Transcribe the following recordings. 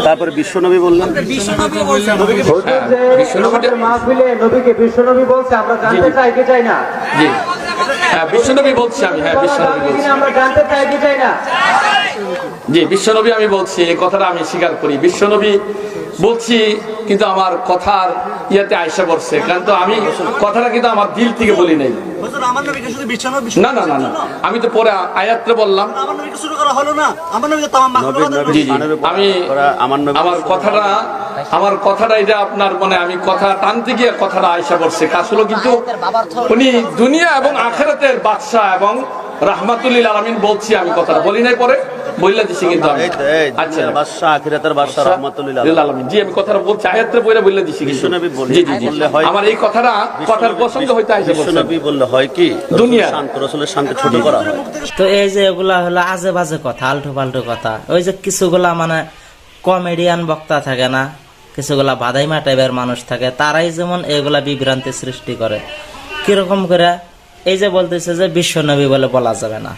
তারপরে বিশ্বনবী বললেন, নবীকে বিশ্বনবী বলছে, আমরা জানতে চাই কি চাই না? জি হ্যাঁ বিশ্বনবী বলছি আমি, হ্যাঁ বিশ্বনবী বলছি, আমরা জানতে চাই কি চাই না? জি বিশ্বনবী আমি বলছি, এই কথাটা আমি স্বীকার করি, বিশ্বনবী বলছি, কিন্তু আমার কথার ইয়াতে আয়সা পড়ছে, কিন্তু আমি কথাটা কিন্তু আমার দিল থেকে বলি নাই। না না না না, আমি তো পরে আয়াতে বললাম। জি জি আমি আমার কথাটা এটা আপনার মানে আমি কথা টানতে গিয়ে কথাটা আয়সা পড়ছে, আসলে কিন্তু উনি দুনিয়া এবং আখিরাতের বাদশাহ এবং রাহমাতুল্লিল আলামিন বলছি, আমি কথাটা বলি নাই, পরে বললা দিছি কিন্তু আমি। আচ্ছা বাদশা আখিরাতের বাদশা রাহমাতুল্লিল আলামিন, জি আমি কথাটা বলছি, আয়াতে পড়ে বললা দিছি কিন্তু বিশ্বনবী জি জি বললে হয়, আমার এই কথাটা কথার পছন্দ হইতে আইছে, বিশ্বনবী বললে হয় কি দুনিয়া শান্ত, রাসূলের শান্ত ছোট করা হয়। তো এই যে এগুলা হলো আজে বাজে কথা, আলটু পাল্টু কথা। ওই যে কিছুগুলা মানে কমেডিয়ান বক্তা থাকে না, কিছুগুলা বাদাইমা টাইপের মানুষ থাকে, তারাই যেমন এগুলা বিভ্রান্তি সৃষ্টি করে। কিরকম করে? এই যে বলতেছে যে বিশ্বনবী বলে বলা যাবে না,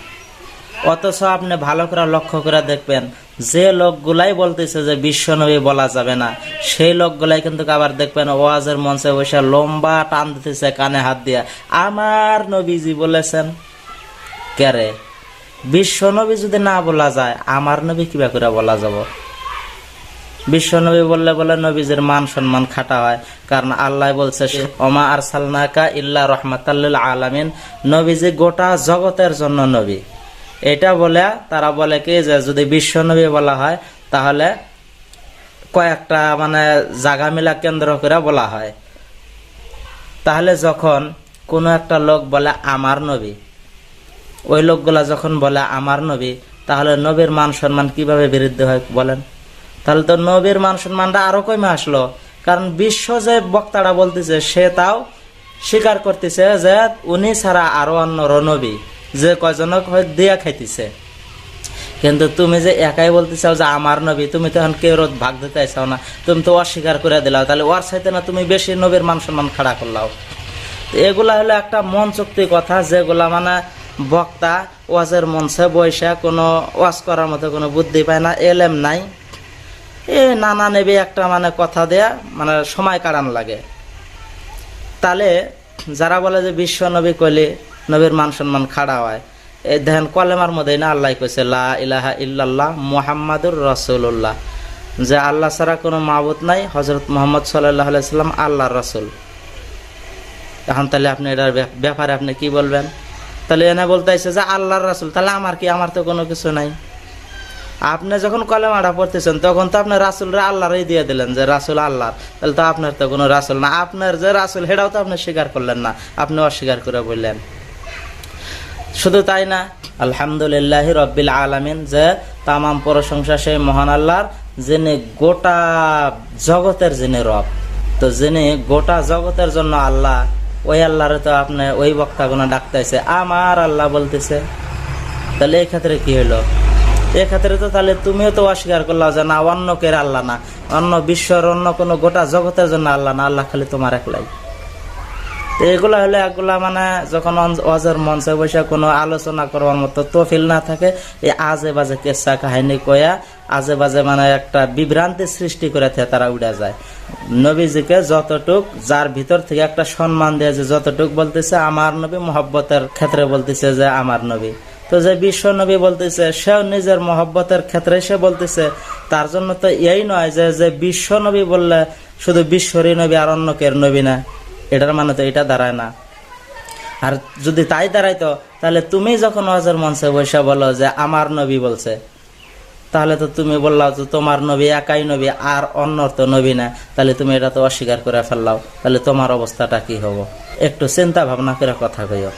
অথচ আপনি ভালো করে লক্ষ্য করে দেখবেন যে লোকগুলাই বলতেছে যে বিশ্বনবী বলা যাবে না, সেই লোকগুলাই কিন্তু আবার দেখবেন ওয়াজের মঞ্চে বসে লম্বা টান দিতেছে কানে হাত দিয়ে, আমার নবীজি বলেছেন। কেরে? বিশ্বনবী যদি না বলা যায়, আমার নবী কিবা করে বলা যাব? বিশ্বনবী বললে বলে নবীজির মান সম্মান খাটা হয়, কারণ আল্লাহ বলছে ওমা আরসালনাকা ইল্লা রাহমাতাল লিল আলামিন, নবীজি গোটা জগতের জন্য নবী। এটা বলে তারা বলে কি যে যদি বিশ্বনবী বলা হয় তাহলে কয়েকটা মানে জায়গা মিলা কেন্দ্র করে বলা হয়। তাহলে যখন কোনো একটা লোক বলে আমার নবী, ওই লোকগুলা যখন বলে আমার নবী, তাহলে নবীর মান সম্মান কিভাবে বৃদ্ধি হয় বলেন? তাহলে তো নবীর মান সম্মানটা আরো কমে আসলো, কারণ বিশ্ব যে বক্তাটা বলতেছে সে তাও স্বীকার করতেছে যে উনি ছাড়া আরো অন্য নবী, যে কয়জনক দিয়া খাইতেছে। কিন্তু তুমি যে একাই বলতে চাও যে আমার নবী, তুমি তো এখন কেউ ভাগ দিতে চাও না, তুমি তো অস্বীকার করে দিলাও, তাহলে ওর সাথে না তুমি বেশি নবীর মান সম্মান খাড়া করলাও। এগুলা হলো একটা মন চুক্তি কথা, যেগুলা মানে বক্তা ওয়াজের মঞ্চে বৈশা কোনো ওয়াজ করার মতো কোনো বুদ্ধি পায় না, এলেম নাই, এ নানা নেবে একটা মানে কথা দেয়া মানে সময় কাটান লাগে। তাহলে যারা বলে যে বিশ্ব নবী কইলে নবীর মান সম্মান খাড়া হয়, এই দেখেন কলেমার মধ্যে না আল্লাহ কইছে লা ইলাহা ইল্লাল্লাহ মুহাম্মাদুর রাসূলুল্লাহ, যে আল্লাহ ছাড়া কোনো মাবুদ নাই, হযরত মুহাম্মদ সাল্লাল্লাহু আলাইহি সাল্লাম আল্লাহর রাসূল। এখন তাহলে আপনি এটার ব্যাপারে আপনি কি বলবেন? তাহলে এনে বলতে চাইছে যে আল্লাহর রাসূল, তাহলে আমার কি? আমার তো কোনো কিছু নাই। আপনি যখন কলেমাটা পড়তেছেন তখন তো আপনি রাসূলরে আল্লাহরই দিয়ে দিলেন যে রাসূল আল্লাহর, তাহলে তো আপনার তো কোনো রাসূল না। আপনার যে রাসূল সেটাও তো আপনি স্বীকার করলেন না, আপনি অস্বীকার করে বললেন। শুধু তাই না, আলহামদুলিল্লাহি রাব্বিল আলামিন, যে তামাম প্রশংসা সেই মহান আল্লাহর, যিনি গোটা জগতের যিনি রব। তো যিনি গোটা জগতের জন্য আল্লাহ, ওই আল্লাহরে তো আপনি ওই বক্তাগুলো ডাকতেছে আমার আল্লাহ বলতেছে। তাহলে এই ক্ষেত্রে কি হলো? এক্ষেত্রে তো তাহলে তুমিও তো অস্বীকার করলা যে না অন্য কের আল্লাহ না, অন্য বিশ্বের অন্য কোনো গোটা জগতের জন্য আল্লাহ না, আল্লাহ খালি তোমার একলাই। তো এগুলা হলে এগুলা মানে যখন ওয়াজের মঞ্চে বসে কোনো আলোচনা করবার মতো তফিল না থাকে, এই আজে বাজে কেসা কাহিনী কয়া আজে বাজে মানে একটা বিভ্রান্তি সৃষ্টি করে তারা উড়ে যায়। নবীজিকে যতটুক যার ভিতর থেকে একটা সম্মান দিয়ে যে যতটুক বলতেছে আমার নবী, মহব্বতের ক্ষেত্রে বলতেছে যে আমার নবী, তো যে বিশ্ব নবী বলতেছে সেও নিজের মহব্বতের ক্ষেত্রে সে বলতেছে। তার জন্য তো এই নয় যে বিশ্ব নবী বললে শুধু বিশ্বরই নবী আর অন্য কের নবী না, এটার মানে তো এটা দাঁড়ায় না। আর যদি তাই দাঁড়াইতো তাহলে তুমি যখন ওয়াজের মঞ্চে বসে বলো যে আমার নবী বলছে, তাহলে তো তুমি বললাও যে তোমার নবী একাই নবী আর অন্য তো নবী না, তাহলে তুমি এটা তো অস্বীকার করে ফেললাও, তাহলে তোমার অবস্থাটা কি হবো? একটু চিন্তা ভাবনা করে কথা কইও।